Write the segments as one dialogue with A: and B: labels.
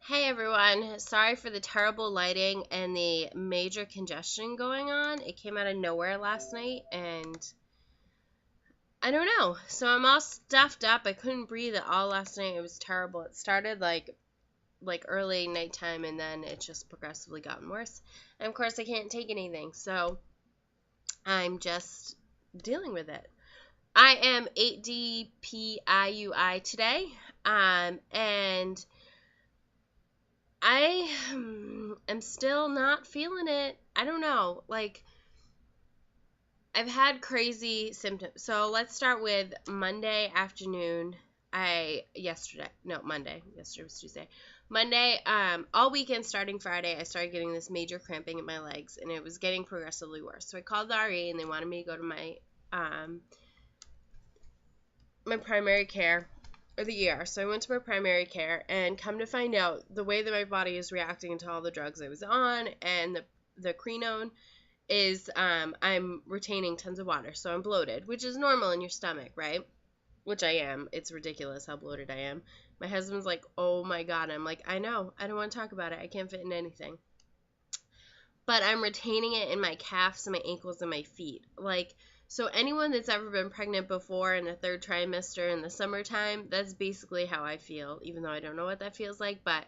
A: Hey everyone, sorry for the terrible lighting and the major congestion going on. It came out of nowhere last night and I don't know. So I'm all stuffed up. I couldn't breathe at all last night. It was terrible. It started like early nighttime and then it just progressively gotten worse. And of course I can't take anything. So I'm just dealing with it. I am 8dpiui today. And I am still not feeling it. I don't know. Like, I've had crazy symptoms. So let's start with Monday afternoon. Yesterday was Tuesday. Monday, all weekend starting Friday, I started getting this major cramping in my legs, and it was getting progressively worse. So I called the RE, and they wanted me to go to my primary care, or the ER. So I went to my primary care, and come to find out, the way that my body is reacting to all the drugs I was on and the quinone is I'm retaining tons of water. So I'm bloated, which is normal in your stomach, right? Which I am. It's ridiculous how bloated I am. My husband's like, oh my God. I'm like, I know. I don't want to talk about it. I can't fit in anything. But I'm retaining it in my calves and my ankles and my feet. Like, so anyone that's ever been pregnant before in the third trimester in the summertime, that's basically how I feel, even though I don't know what that feels like. But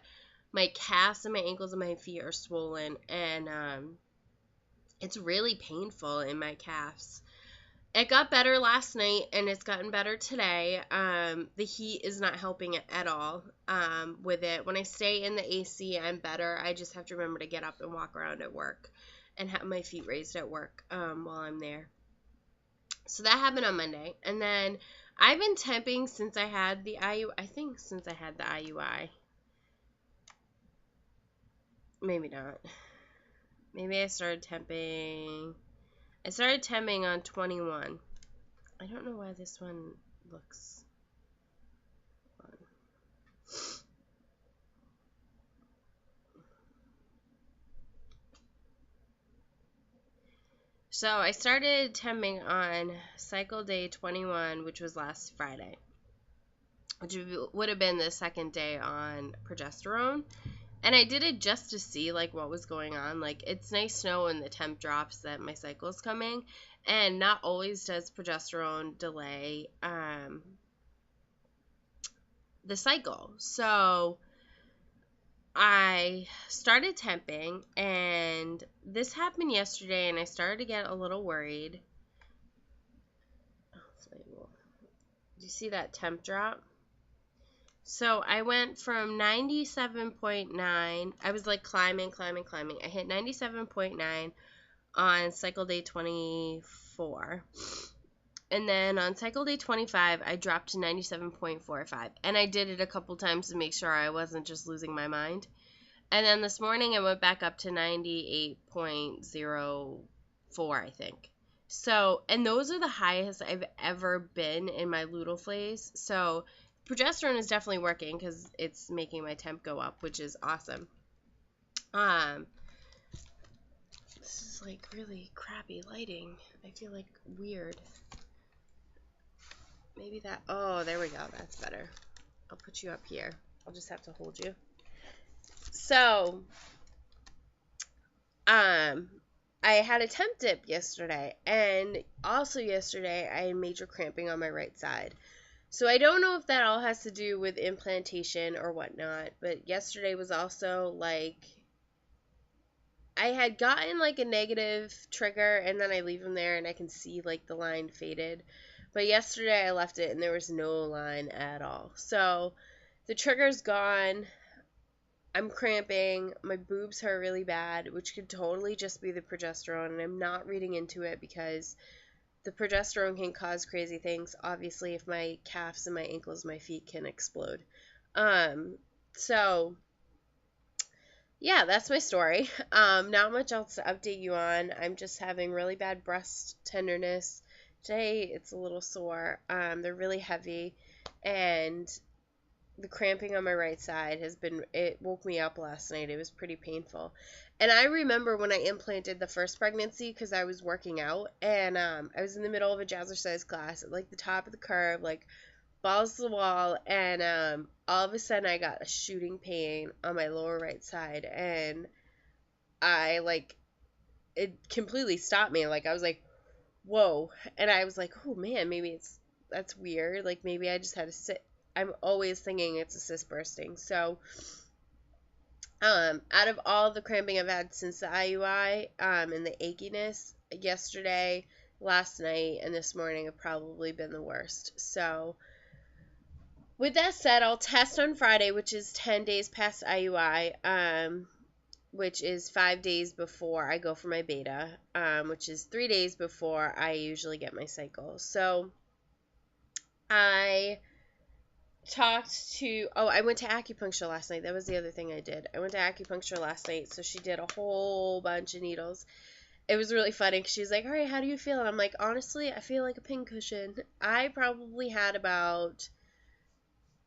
A: my calves and my ankles and my feet are swollen, and it's really painful in my calves. It got better last night, and it's gotten better today. The heat is not helping it at all with it. When I stay in the AC, I'm better. I just have to remember to get up and walk around at work and have my feet raised at work while I'm there. So that happened on Monday. And then I've been temping since I had the IUI. I think since I had the IUI. Maybe not. Maybe I started temping. I started temping on 21. I don't know why this one looks fun. So I started temping on cycle day 21, which was last Friday, which would have been the second day on progesterone. And I did it just to see, like, what was going on. Like, it's nice to know when the temp drops that my cycle is coming. And not always does progesterone delay the cycle. So I started temping, and this happened yesterday, and I started to get a little worried. Do you see that temp drop? So I went from 97.9. I was like climbing. I hit 97.9 on cycle day 24. And then on cycle day 25, I dropped to 97.45. And I did it a couple times to make sure I wasn't just losing my mind. And then this morning, I went back up to 98.04, I think. So, and those are the highest I've ever been in my luteal phase. So progesterone is definitely working because it's making my temp go up, which is awesome. This is like really crappy lighting. I feel like weird. Maybe that, oh, there we go. That's better. I'll put you up here. I'll just have to hold you. So, I had a temp dip yesterday, and also yesterday I had major cramping on my right side. So I don't know if that all has to do with implantation or whatnot, but yesterday was also like, I had gotten like a negative trigger, and then I leave them there and I can see like the line faded. But yesterday I left it and there was no line at all. So the trigger's gone. I'm cramping. My boobs hurt really bad, which could totally just be the progesterone, and I'm not reading into it because the progesterone can cause crazy things, obviously, if my calves and my ankles, my feet can explode. So, yeah, that's my story. Not much else to update you on. I'm just having really bad breast tenderness. Today, it's a little sore. They're really heavy, and the cramping on my right side it woke me up last night. It was pretty painful. And I remember when I implanted the first pregnancy, because I was working out, and I was in the middle of a jazzercise class at like the top of the curve, like balls to the wall, and all of a sudden I got a shooting pain on my lower right side, and I like it completely stopped me. Like I was like, whoa, and I was like, oh man, maybe that's weird. Like maybe I just had a cyst. I'm always thinking it's a cyst bursting. So out of all the cramping I've had since the IUI, and the achiness, yesterday, last night, and this morning have probably been the worst. So, with that said, I'll test on Friday, which is 10 days past IUI, which is 5 days before I go for my beta, which is 3 days before I usually get my cycle. So, I I went to acupuncture last night. That was the other thing I did. I went to acupuncture last night, so she did a whole bunch of needles. It was really funny because she's like, all right, how do you feel? And I'm like, honestly, I feel like a pincushion. I probably had about,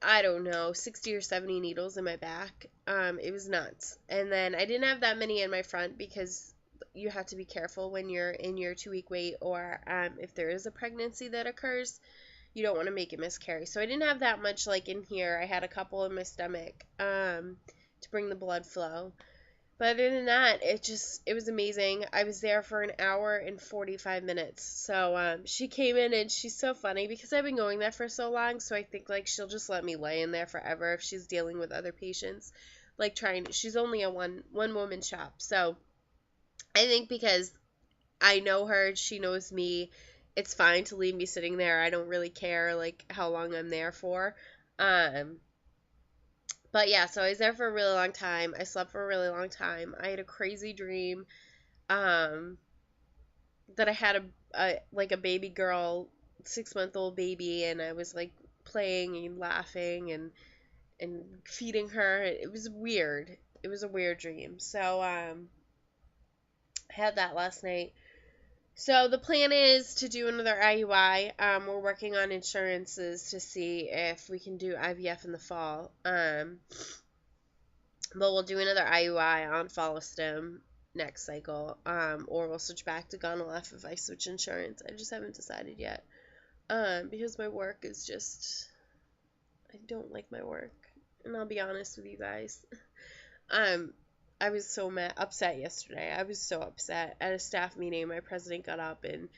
A: I don't know, 60 or 70 needles in my back. It was nuts. And then I didn't have that many in my front because you have to be careful when you're in your 2-week wait, or if there is a pregnancy that occurs, you don't want to make it miscarry. So I didn't have that much like in here. I had a couple in my stomach to bring the blood flow. But other than that, it was amazing. I was there for an hour and 45 minutes. So she came in, and she's so funny because I've been going there for so long. So I think like she'll just let me lay in there forever if she's dealing with other patients. Like she's only a one woman shop. So I think because I know her, she knows me, it's fine to leave me sitting there. I don't really care like how long I'm there for. But yeah, so I was there for a really long time. I slept for a really long time. I had a crazy dream um that I had a baby girl, 6-month-old baby, and I was like playing and laughing and feeding her. It was weird. It was a weird dream. So I had that last night. So the plan is to do another IUI. We're working on insurances to see if we can do IVF in the fall. But we'll do another IUI on follow-stim next cycle. Or we'll switch back to Gonal-F if I switch insurance. I just haven't decided yet. Because my work is just, I don't like my work. And I'll be honest with you guys. I was so upset yesterday. I was so upset. At a staff meeting, my president got up, and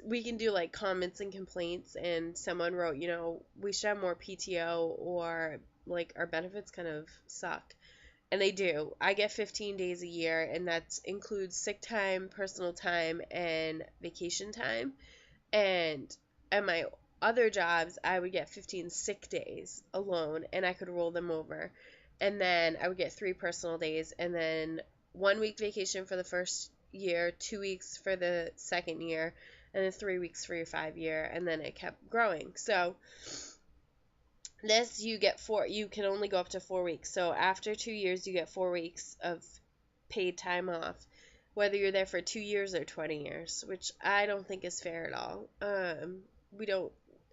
A: we can do like comments and complaints, and someone wrote, we should have more PTO, or like our benefits kind of suck. And they do. I get 15 days a year, and that includes sick time, personal time, and vacation time. And at my other jobs, I would get 15 sick days alone, and I could roll them over. And then I would get 3 personal days, and then 1 week vacation for the first year, 2 weeks for the second year, and then 3 weeks for your 5-year, and then it kept growing. So this you can only go up to 4 weeks. So after 2 years, you get 4 weeks of paid time off, whether you're there for 2 years or 20 years, which I don't think is fair at all.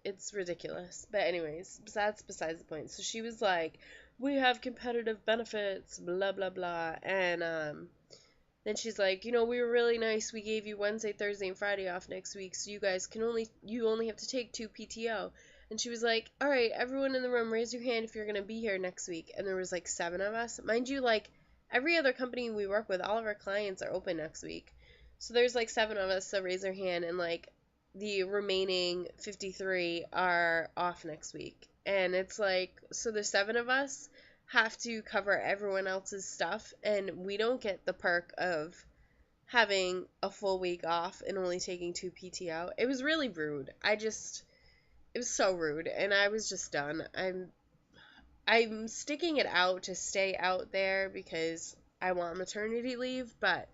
A: It's ridiculous. But anyways, that's besides the point. So she was like, we have competitive benefits, blah, blah, blah. And then she's like, we were really nice. We gave you Wednesday, Thursday, and Friday off next week, so you only have to take 2 PTO. And she was like, all right, everyone in the room, raise your hand if you're going to be here next week. And there was like 7 of us. Mind you, like every other company we work with, all of our clients are open next week. So there's like 7 of us, so raise their hand. And like the remaining 53 are off next week. And it's like, so the 7 of us have to cover everyone else's stuff, and we don't get the perk of having a full week off and only taking 2 PTO. It was really rude. It was so rude, and I was just done. I'm sticking it out to stay out there because I want maternity leave, but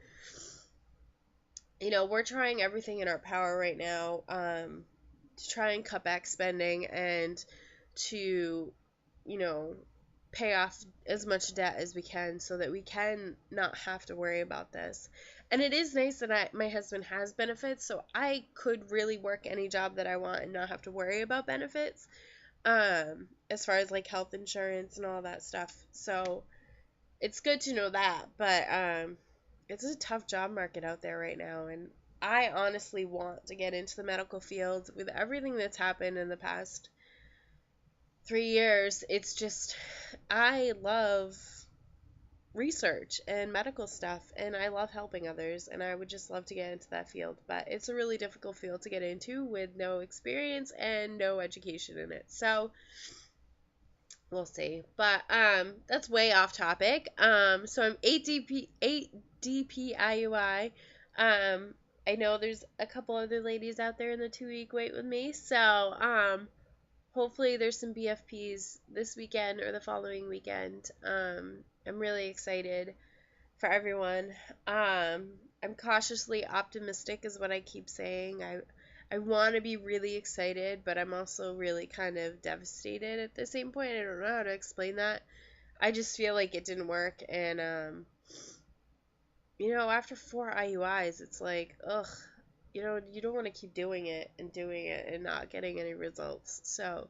A: we're trying everything in our power right now to try and cut back spending and to, pay off as much debt as we can so that we can not have to worry about this. And it is nice that my husband has benefits, so I could really work any job that I want and not have to worry about benefits, as far as like health insurance and all that stuff. So it's good to know that, but it's a tough job market out there right now, and I honestly want to get into the medical field with everything that's happened in the past 3 years, it's just, I love research and medical stuff, and I love helping others, and I would just love to get into that field. But it's a really difficult field to get into with no experience and no education in it. So we'll see. But that's way off topic. So I'm 8dpiui. I know there's a couple other ladies out there in the 2 week wait with me. So hopefully there's some BFPs this weekend or the following weekend. I'm really excited for everyone. I'm cautiously optimistic is what I keep saying. I want to be really excited, but I'm also really kind of devastated at the same point. I don't know how to explain that. I just feel like it didn't work, and after 4 IUIs, it's like, ugh, you don't want to keep doing it and not getting any results. So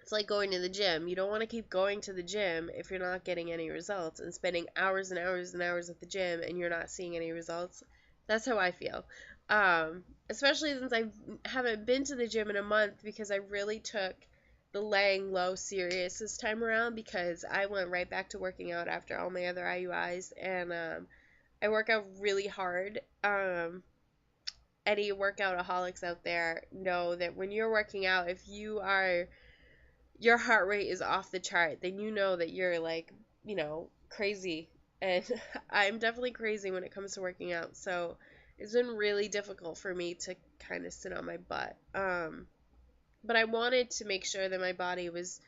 A: it's like going to the gym. You don't want to keep going to the gym if you're not getting any results, and spending hours and hours and hours at the gym and you're not seeing any results. That's how I feel. Especially since I haven't been to the gym in a month, because I really took the laying low serious this time around, because I went right back to working out after all my other IUIs, and I work out really hard. Any workoutaholics out there know that when you're working out, if your heart rate is off the chart, then you know that you're like, crazy. And I'm definitely crazy when it comes to working out. So it's been really difficult for me to kind of sit on my butt. But I wanted to make sure that my body was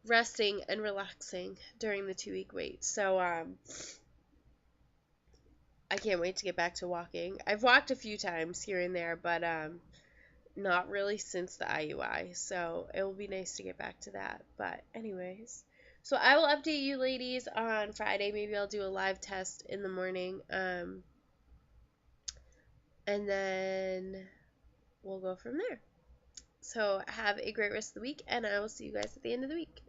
A: resting and relaxing during the 2 week wait. So I can't wait to get back to walking. I've walked a few times here and there, but not really since the IUI, so it will be nice to get back to that. But anyways, so I will update you ladies on Friday. Maybe I'll do a live test in the morning, and then we'll go from there. So have a great rest of the week, and I will see you guys at the end of the week.